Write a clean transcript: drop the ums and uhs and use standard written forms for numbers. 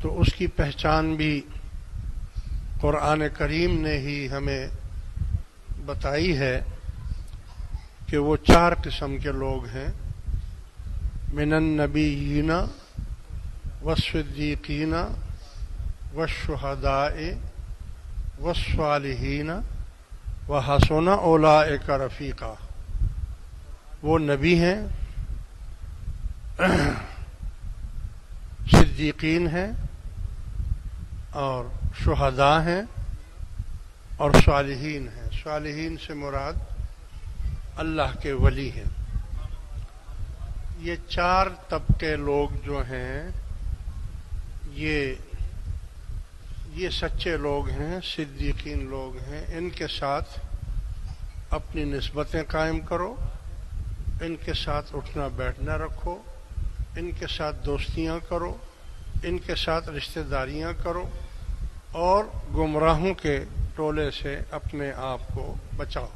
تو اس کی پہچان بھی قرآن کریم نے ہی ہمیں بتائی ہے کہ وہ 4 قسم کے لوگ ہیں، من النبیین والصدیقین والشہداء والصالحین وحسن اولئک رفیقا۔ وہ نبی ہیں، صدیقین ہیں اور شہداء ہیں اور صالحین ہیں۔ صالحین سے مراد اللہ کے ولی ہیں۔ یہ 4 طبقے لوگ جو ہیں یہ سچے لوگ ہیں، صدیقین لوگ ہیں۔ ان کے ساتھ اپنی نسبتیں قائم کرو، ان کے ساتھ اٹھنا بیٹھنا رکھو، ان کے ساتھ دوستیاں کرو، ان کے ساتھ رشتہ داریاں کرو اور گمراہوں کے ٹولے سے اپنے آپ کو بچاؤ۔